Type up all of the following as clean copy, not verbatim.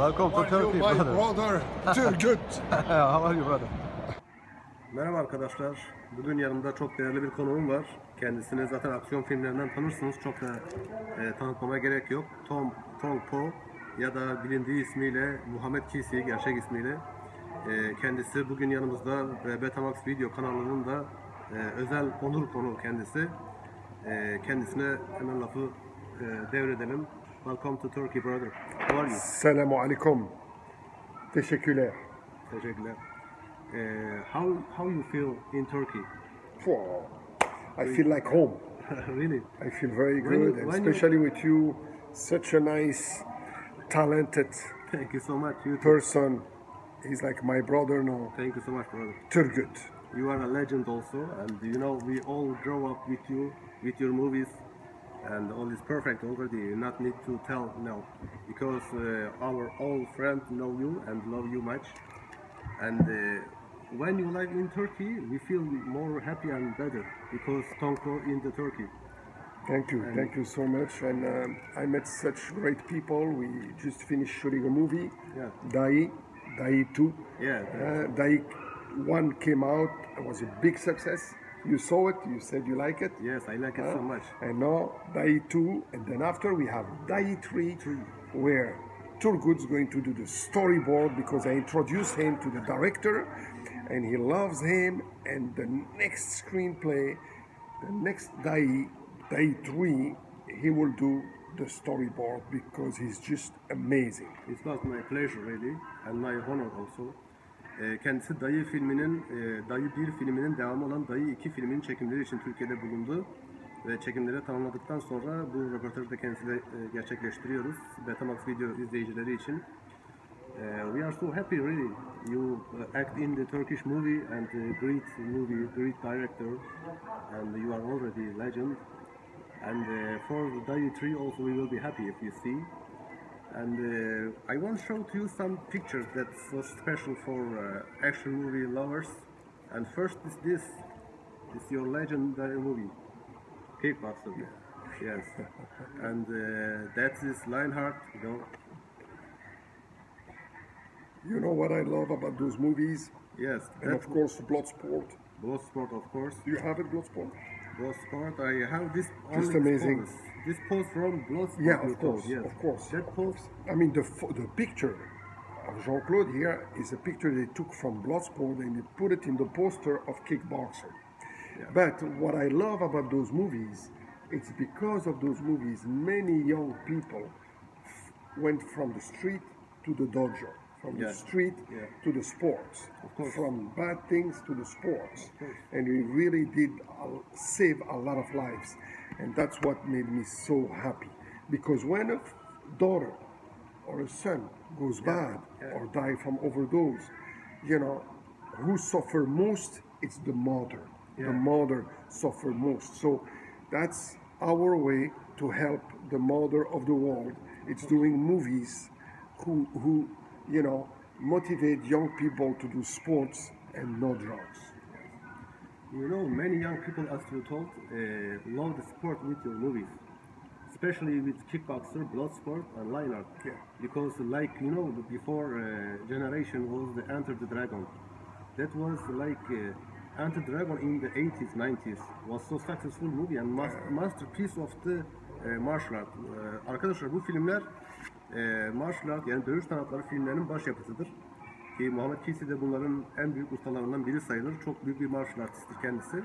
Welcome to Turkey, my brother. Turgut. How are you, brother? Merhaba arkadaşlar. Bugün yanımda çok değerli bir konuğum var. Kendisini zaten aksiyon filmlerinden tanırsınız. Çok da tanıtmama gerek yok. Tong Po ya da bilindiği ismiyle Mohammed Qissi, gerçek ismiyle. Kendisi bugün yanımızda ve Betamax video kanalının da özel onur konuğu kendisi. Kendisine hemen lafı devredelim. Welcome to Turkey, brother. How are you? Selamu aleyküm. Teşekkürler. Teşekkürler. How you feel in Turkey? Wow. I feel like home. Really? I feel very good, and especially with you, such a nice, talented Thank you so much. You too. person. He's like my brother now. Thank you so much, brother. Turgut. You are a legend also, and you know we all grow up with you, with your movies, and all is perfect already. You not need to tell now, because our old friends know you and love you much. And when you live in Turkey, we feel more happy and better because Tong Po in the Turkey. Thank you so much. And I met such great people. We just finished shooting a movie, Yeah. Dai 2. Yeah. Dai 1 came out. It was a big success. You saw it. You said you like it. Yes, I like it so much. And now Dai 2, and then after we have Dai 3, where Turgut's going to do the storyboard because I introduced him to the director, and he loves him. And the next screenplay, the next Dai 3, he will do the storyboard because he's just amazing. It was my pleasure really and my honor also. Kendisi Dayı filminin, Dayı 1 filminin devamı olan Dayı 2 filminin çekimleri için Türkiye'de bulundu. Ve çekimleri tamamladıktan sonra bu röportajı da kendisiyle gerçekleştiriyoruz. Betamax video izleyicileri için. We are so happy really. You act in the Turkish movie and great movie, great director, and you are already legend. And for the Dayı 3 also we will be happy if you see. And I want to show to you some pictures that was special for action movie lovers. And first is this. It's your legendary movie, Kickboxer. Yes. And that is Lionheart, you know. You know what I love about those movies? Yes. And of course, Bloodsport. Bloodsport, of course. Do you have it, Bloodsport? Bloodsport. I have this. Just amazing. Pose. This pose from Bloodsport. Yeah, of course, yes. of course. That pose. I mean, the picture of Jean-Claude here is a picture they took from Bloodsport and they put it in the poster of Kickboxer. Yeah. But what I love about those movies, it's because of those movies, many young people went from the street to the dojo, from the street to the sports, from bad things to the sports. And we really did save a lot of lives. And that's what made me so happy. Because when a daughter or a son goes bad or die from overdose, you know, who suffer most? It's the mother. The mother suffer most. So that's our way to help the mother of the world. It's doing movies who you know, motivate young people to do sports and no drugs. You know, many young people, as you told, love the sport with your movies, especially with Kickboxer, Bloodsport, and Lionheart. Yeah. Because, like you know, before generation was the Enter the Dragon. That was like Enter the Dragon in the 80s, 90s was so successful movie and masterpiece of the martial art. Arkadaşlar bu filmler martial art yani dövüş sanatları filmlerinin başyapıtıdır. Ki Mohammed Qissi de bunların en büyük ustalarından biri sayılır. Çok büyük bir martial artisttir kendisi.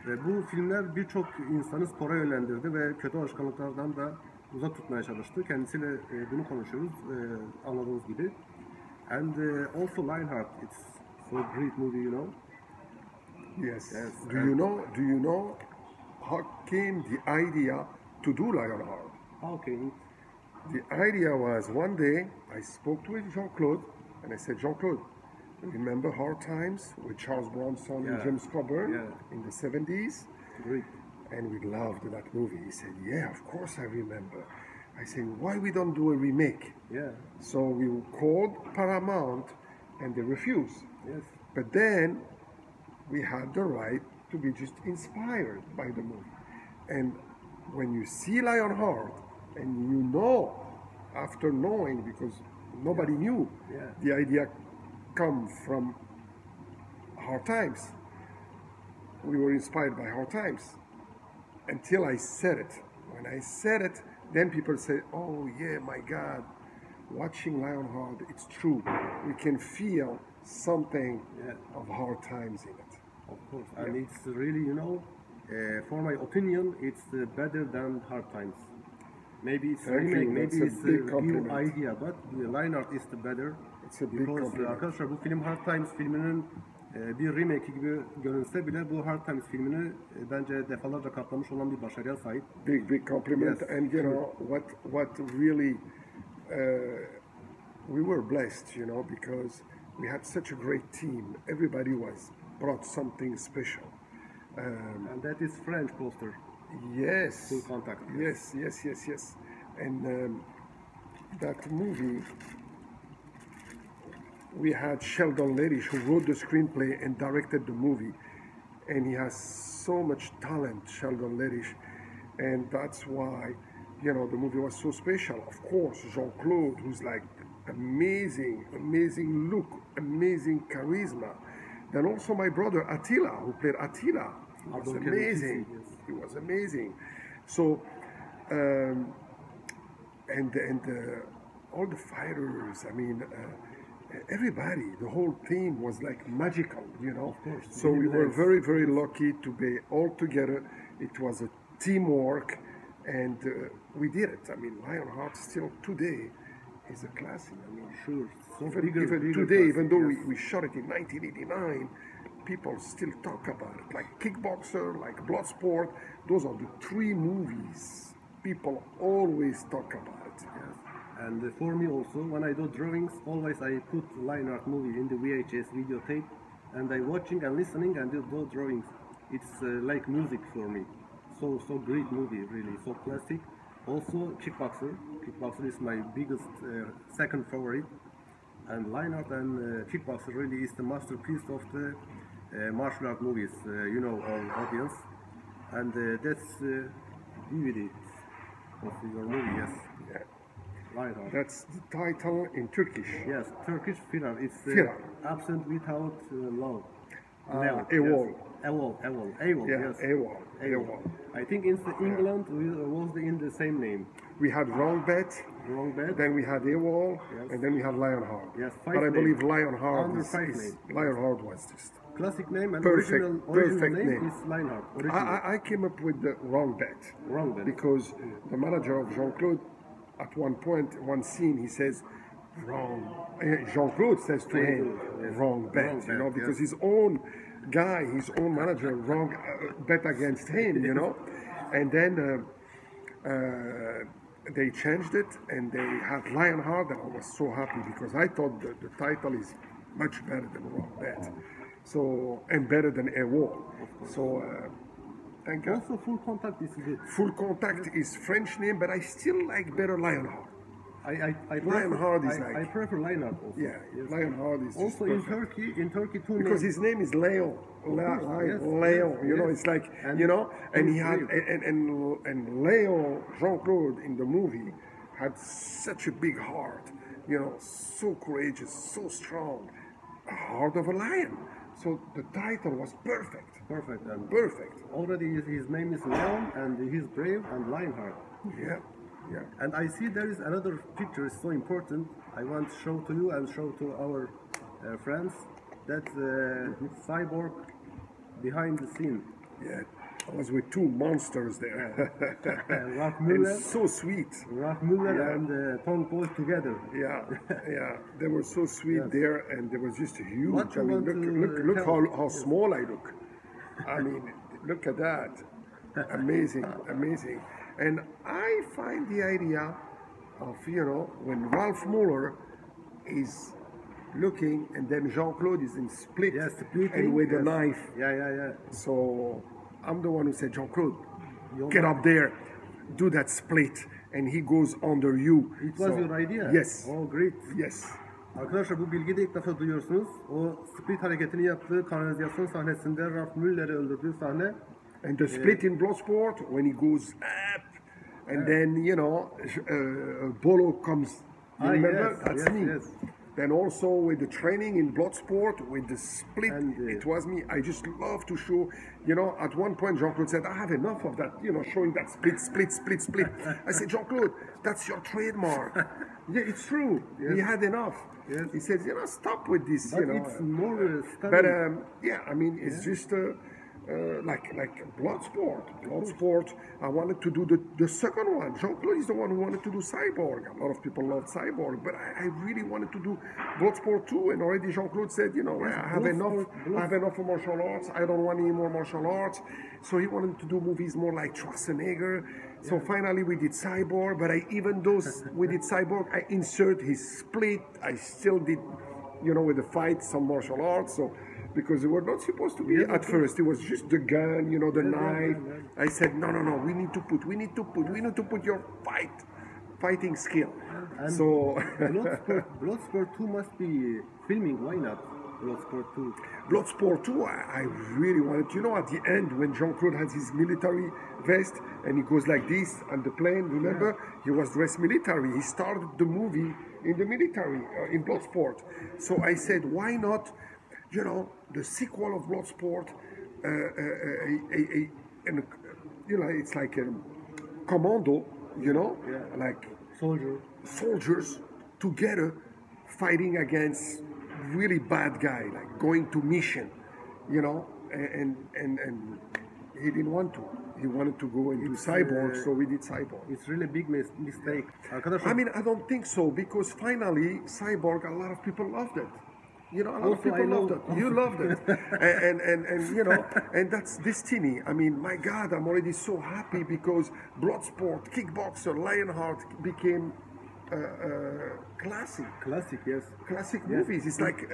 Ve bu filmler birçok insanı spora yönlendirdi ve kötü alışkanlıklardan da uzak tutmaya çalıştı. Kendisiyle bunu konuşuyoruz anladığınız gibi. And also Lionheart, it's so great movie, you know. Yes. Do you know how came the idea to do Lionheart? How came it? The idea was one day I spoke with Jean-Claude and I said, Jean-Claude, remember Hard Times with Charles Bronson and James Coburn in the 70s? Great. And we loved that movie. He said, yeah, of course I remember. I said, why we don't do a remake? Yeah. So we called Paramount and they refused. Yes. But then we had the right to be just inspired by the movie. And when you see Lionheart, and you know, after knowing, because Nobody knew. Yeah. The idea come from hard times. We were inspired by hard times until I said it. When I said it, then people say, oh yeah, my God, watching Lionheart, it's true. We can feel something of hard times in it. Of course, and it's really, for my opinion, it's better than Hard Times. Maybe it's a Thank you, remake, maybe that's a it's big a new compliment. idea, but the Lionheart is the better. It's a big Because compliment. arkadaşlar bu film Hard Times filminin bir remake gibi görünse bile bu Hard Times filmini bence defalarca katlamış olan bir başarıya sahip. Big compliment. Yes, And you know what really we were blessed, because we had such a great team. Everybody brought something special. And that is French poster. Yes. Full Contact. Yes. And that movie, we had Sheldon Lerish, who wrote the screenplay and directed the movie. And he has so much talent, Sheldon Lerish. And that's why, the movie was so special. Of course, Jean-Claude, who's like amazing look, amazing charisma. Then also my brother Attila, who played Attila. He was amazing. He was amazing. So, all the fighters, everybody, the whole team was like magical, Of course. So we were very, very lucky to be all together. It was a teamwork, and we did it. Lionheart still today is a classic. Sure. So Even bigger today, even though yes. we shot it in 1989, people still talk about it. Like Kickboxer, like Bloodsport, those are the three movies people always talk about it. Yes. And for me also, when I do drawings, always I put Lionheart movie in the VHS videotape, and I watching and listening and do those drawings. It's like music for me. So great movie, really, so classic. Also Kickboxer. Kickboxer is my biggest second favorite, and Lionheart and Kickboxer really is the masterpiece of the martial art movies. Our audience, and that's DVD of your movie. Yes. Yeah. Lionheart. That's the title in Turkish. Yes, Turkish firar. It's Firar. absent without love. Evol. Evol. Yeah, Yes. Evol. I think in England was in the same name. We had Wrong Bet, Wrong bet. then we had Evol, Yes. and then we had Lionheart. Yes, But I five believe names. Lionheart Under is, five is names. Lionheart was just. Classic name and Perfect original name name. is Lionheart. Original. I came up with the Wrong Bet. Wrong bet. Because the manager of Jean-Claude, at one point, one scene, he says, wrong. Jean-Claude says to him, wrong bet, Wrong bet, because yes. his own guy, his own manager, wrong bet against him, And then they changed it, and they had Lionheart, and I was so happy because I thought the title is much better than Wrong Bet, and better than A Wall. So thank God. Also, Full Contact is good. Full Contact is French name, but I still like better Lionheart. I Lionheart is I like- prefer Lionheart also. Yeah, Yes. Lionheart is just Also in perfect. Turkey two Because names. his name is Leo. Yes, Leo, yes. it's like, And and he he's had, real. and Leo, Jean-Claude in the movie had such a big heart, so courageous, so strong, a heart of a lion. So the title was perfect. Perfect. And Perfect. already his name is Leon, and he's brave and Lionheart. Yeah. And I see there is another picture, is so important. I want to show to you and show to our friends that cyborg behind the scene. Yeah. I was with two monsters there. Ralph And Müller, so sweet. Ralph Müller Yeah. and Tong Po together. Yeah. They were so sweet Yes. there, and they were just huge. What you want to look tell- how small I look. Look at that. Amazing. And I find the idea of, when Ralph Müller is looking, and then Jean-Claude is in split, Yes, splitting, and with a yes. knife. Yeah. So I'm the one who said, Jean-Claude, Your get man. up there, do that split, and he goes under you. It was So, your idea? Yes. Oh, great. Yes. Arkadaşlar bu bilgiyi de ilk defa duyuyorsunuz. O split hareketini yaptığı kanalizasyon sahnesinde Ralph Müller'i öldürdüğü sahne. And the split in Bloodsport, when he goes up, and then, Bolo comes You remember? Yes, That's yes, me. yes. Then also with the training in Bloodsport, with the split, And, it was me. I just love to show, you know, at one point Jean-Claude said, I have enough of that, you know, showing that split. I said, Jean-Claude, that's your trademark. Yeah, it's true. Yes. He had enough. Yes. He said, you know, stop with this, But you know. it's more But stunning. yeah, I mean, it's just like Bloodsport. I wanted to do the second one. Jean-Claude is the one who wanted to do Cyborg. A lot of people love Cyborg, but I really wanted to do Bloodsport too. And already Jean-Claude said, you know, I have enough. I have enough of martial arts. I don't want any more martial arts. So he wanted to do movies more like Schwarzenegger. So finally we did Cyborg. But even though we did Cyborg, I insert his split. I still did, you know, with the fight, some martial arts. So. Because they were not supposed to be at first. It was just the gun, you know, the knife. I said, no, we need to put your fighting skill. And So Bloodsport 2 must be filming. Why not Bloodsport 2? Bloodsport 2, I really wanted, you know, at the end when Jean-Claude has his military vest and he goes like this on the plane, remember? He was dressed military. He started the movie in the military, in Bloodsport. So I said, why not, you know, the sequel of Bloodsport, and, you know, it's like a commando, you know, like soldiers together fighting against really bad guy, like going to mission, you know, and he didn't want to. He wanted to go into Cyborg, so we did Cyborg. It's really big mistake. Arkadaşlar, I mean, I don't think so, because finally, Cyborg, a lot of people loved it. You know, a lot of Also, I people loved know- it. You loved it. and you know, and that's destiny. I mean, my God, I'm already so happy because Bloodsport, Kickboxer, Lionheart became classic. Classic movies. It's like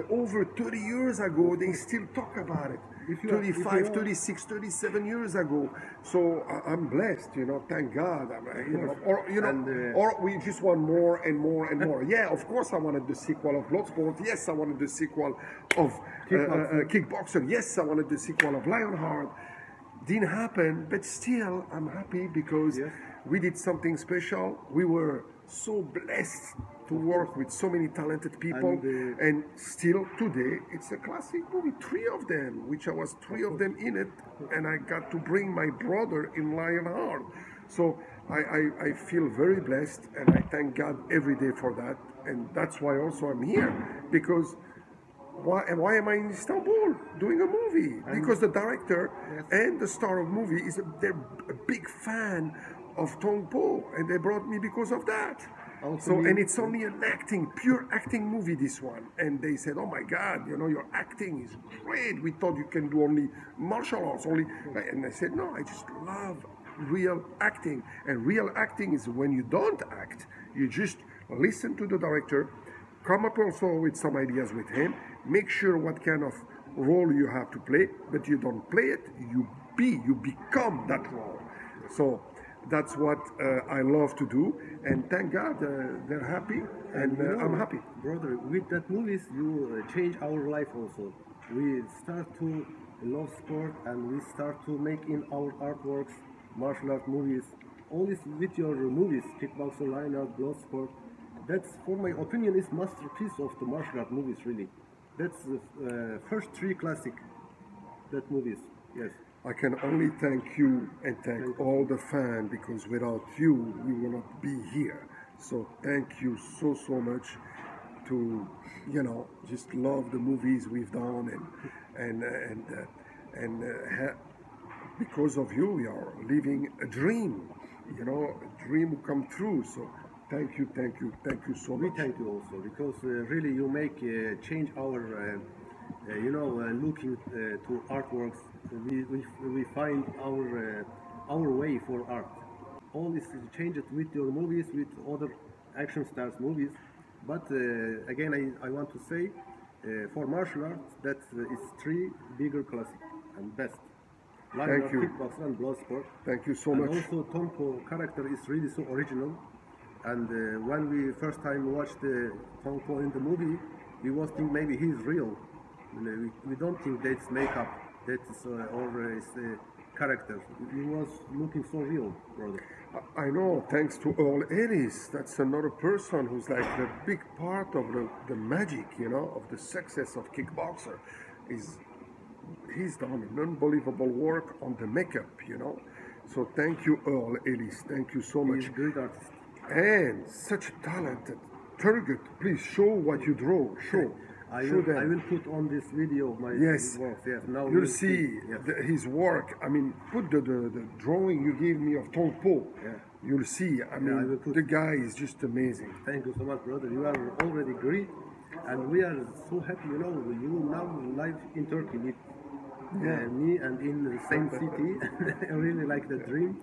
over 30 years ago, they still talk about it. If you- 35, if you- 36, 37 years ago. So I'm blessed, you know, thank God. You know, or, you know, And, or we just want more and more and more. Yeah, of course I wanted the sequel of Bloodsport. Yes, I wanted the sequel of Kickboxer. Yes, I wanted the sequel of Lionheart. Didn't happen, but still I'm happy because Yes. we did something special. We were so blessed to work with so many talented people, and still today it's a classic movie. 3 of them, which I was 3 of them in it, and I got to bring my brother in Lionheart. So I feel very blessed, and I thank God every day for that, and that's why also I'm here, because why am I in Istanbul doing a movie? Because the director and the star of movie they're a big fan of Tong Po, and they brought me because of that. And it's only an pure acting movie, this one. And they said, oh my God, you know, your acting is great. We thought you can do only martial arts, only. And I said, no, I just love real acting. And real acting is when you don't act, you just listen to the director, come up also with some ideas with him, make sure what kind of role you have to play, but you don't play it, you become that role. So that's what I love to do, and thank God they're happy, and you know, I'm happy. Brother, with that movies, you change our life also. We start to love sport, and we start to make in our artworks, martial art movies. All this with your movies, Kickboxer, Lionheart, Bloodsport. That's, for my opinion, is masterpiece of the martial art movies, really. That's the first 3 classic that movies. Yes. I can only thank you and thank all the fans, because without you, we will not be here. So thank you so much to, you know, just love the movies we've done, and because of you, we are living a dream, you know, a dream will come true. So thank you so We much. thank you also, because really you make change our, looking to artworks. We find our way for art. All this is changed with your movies, with other action stars movies. But again, I want to say, for martial arts, that is 3 bigger classic and best. Lionheart, you. Kickboxer, and Bloodsport. Thank you so And much. also Tong Po character is really so original. And when we first time watched Tong Po in the movie, we was think maybe he's real. We don't think that's makeup. That is or is character. You was looking so real, brother. I know, thanks to Earl Ellis. That's another person who's like the big part of the magic, you know, of the success of Kickboxer. He's done an unbelievable work on the makeup, you know. So thank you, Earl Ellis. Thank you so much. He's a great artist. And such talented. Turgut, please show what you draw. Show. I Show them. will put on this video my Yes. work. Yes. Now You'll see Yes. his work. I mean, put the drawing you gave me of Tong Po. Yeah. You'll see. I mean, I will put- the guy is just amazing. Thank you so much, brother. You are already great, and we are so happy. You know, you now live in Turkey with me and in the same city. I really like the dream.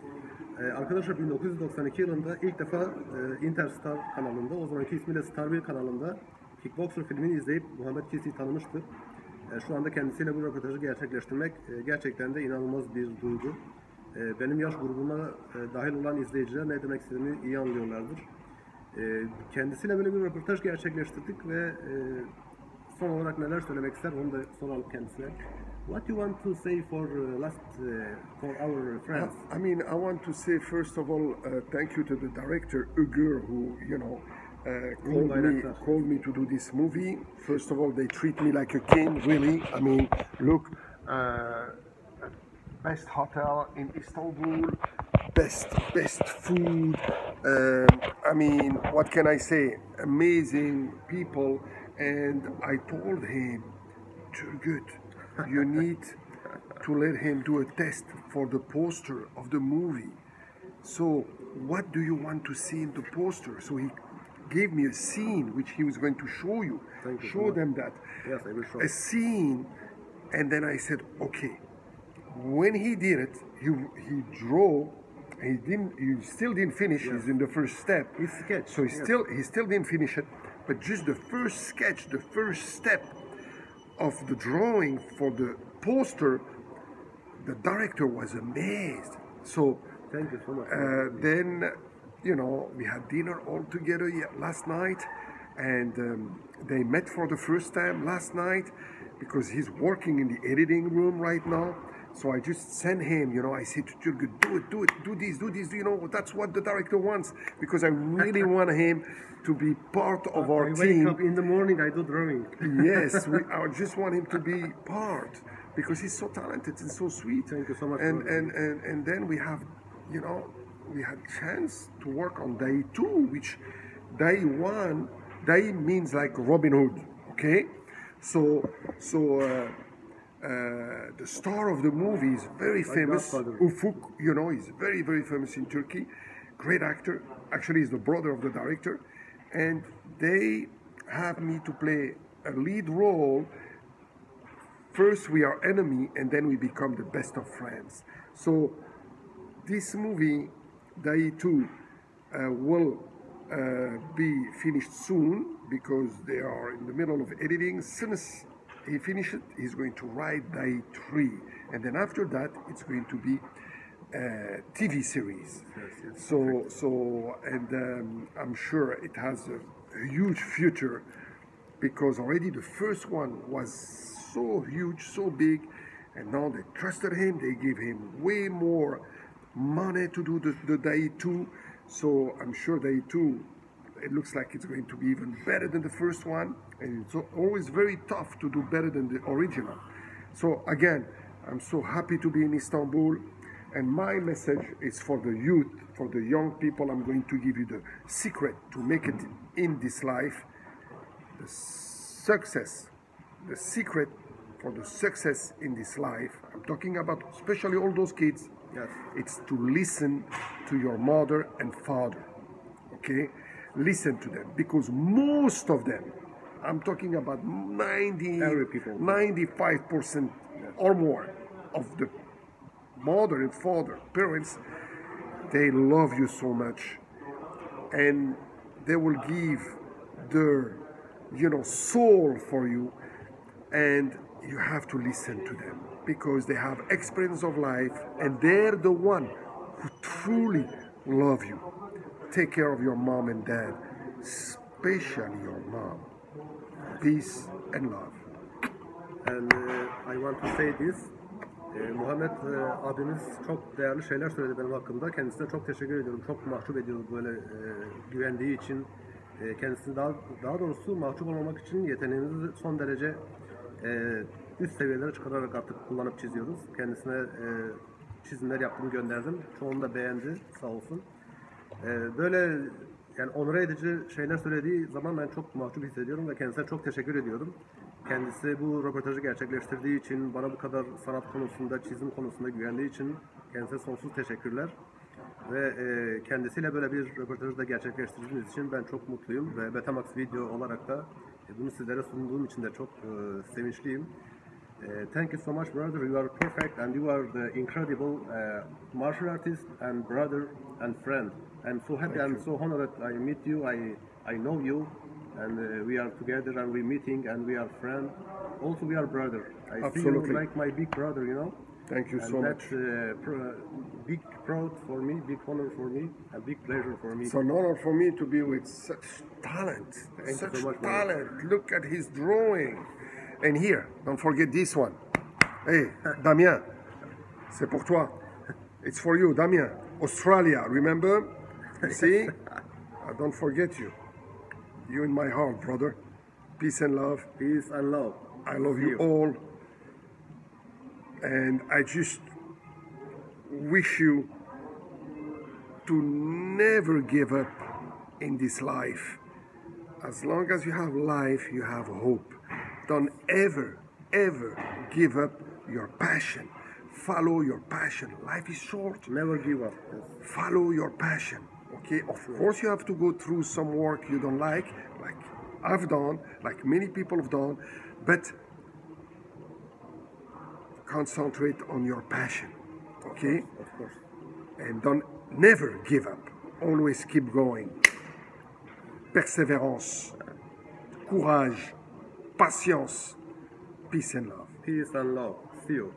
Arkadaşlar 1992 yılında ilk defa Interstar kanalında, o zamanki ismiyle Star 1 kanalında Kickboxer filmini izleyip Mohammed Qissi'yi tanımıştı. Şu anda kendisiyle bu röportajı gerçekleştirmek gerçekten de inanılmaz bir duygu. Benim yaş grubuna dahil olan izleyiciler ne demek istediğimi iyi anlıyorlardır. Kendisiyle böyle bir röportaj gerçekleştirdik ve son olarak neler söylemek ister onu da soralım kendisine. What you want to say for for our friends? I mean, I want to say first of all, thank you to the director Ugur, who called me to do this movie. First of all, they treat me like a king, really. I mean, look, best hotel in Istanbul, best food. I mean, what can I say? Amazing people, and I told him, Turgut, you need to let him do a test for the poster of the movie. So, what do you want to see in the poster? So he gave me a scene which he was going to show you. Show them that. Yes, I will show. A scene, and then I said, okay. When he did it, he drew. He still didn't finish. He's in the first step. He sketched. So he still didn't finish it. But just the first sketch, the first step of the drawing for the poster, the director was amazed. So Thank you so much. then, you know, we had dinner all together last night, and they met for the first time last night because he's working in the editing room right now. So I just sent him, you know, I said to Turgut, do this, you know, that's what the director wants, because I really want him to be part of our I team. wake up in the morning, I do drawing. Yes, I just want him to be part, because he's so talented and so sweet. Thank you so much. And then we have, you know, we had chance to work on day 2, which day 1, day means like Robin Hood, okay? So the star of the movie is very famous, Godfather. Ufuk, you know, he's very, very famous in Turkey. Great actor. Actually, he's the brother of the director. And they have me to play a lead role. First we are enemy, and then we become the best of friends. So this movie, Day 2, will be finished soon, because they are in the middle of editing. As soon as he finishes it, he's going to write Day 3. And then after that, it's going to be a TV series. Yes. So I'm sure it has a huge future, because already the first one was so huge, so big, and now they trusted him. They gave him way more money to do the Day 2. So I'm sure Day 2, it looks like it's going to be even better than the first one, and it's always very tough to do better than the original. So again, I'm so happy to be in Istanbul, and my message is for the youth, for the young people. I'm going to give you the secret to make it in this life, the success, the secret for the success in this life. I'm talking about especially all those kids. Yes. It's to listen to your mother and father, okay? Listen to them, because most of them, I'm talking about Every people. 95% or more of the mother and father, parents, they love you so much, and they will give their, you know, soul for you, and you have to listen to them, because they have experience of life, and they're the one who truly love you. Take care of your mom and dad, especially your mom. Peace and love. And I want to say this. Muhammed abimiz çok değerli şeyler söyledi benim hakkımda. Kendisine çok teşekkür ediyorum. Çok mahcup ediyorum böyle güvendiği için. Kendisini daha doğrusu mahcup olmamak için yeteneğimizi son derece üst seviyelere çıkararak artık kullanıp çiziyoruz. Kendisine çizimler yaptım, gönderdim. Çoğunu da beğendi, sağ olsun. Böyle yani onur edici şeyler söylediği zaman ben çok mahcup hissediyorum ve kendisine çok teşekkür ediyorum. Kendisi bu röportajı gerçekleştirdiği için, bana bu kadar sanat konusunda, çizim konusunda güvendiği için kendisine sonsuz teşekkürler. Ve kendisiyle böyle bir röportajı da gerçekleştirdiğimiz için ben çok mutluyum ve Betamax video olarak da bunu sizlere sunduğum için de çok sevinçliyim. Thank you so much, brother. You are perfect and you are the incredible martial artist and brother and friend. I'm so happy and so honored I meet you. I know you, and we are together and we're meeting and we are friends. Also, we are brother. I see you like my big brother, you know. Thank you and so that's much. Big proud for me, big honor for me, and big pleasure for me. It's an honor for me to be with such talent. Thank you so much, talent. Look at his drawing. And here, don't forget this one. Hey, Damien, c'est pour toi. It's for you, Damien. Australia, remember? You see? Don't forget you. You in my heart, brother. Peace and love. Peace and love. I love you all. And I just wish you to never give up in this life. As long as you have life, you have hope. Don't ever, ever give up your passion. Follow your passion. Life is short. Never give up. Follow your passion. Okay, of course you have to go through some work you don't like I've done, like many people have done, but concentrate on your passion. Okay? Of course. And don't never give up. Always keep going. Persévérance, courage, patience, peace and love. Peace and love. See you.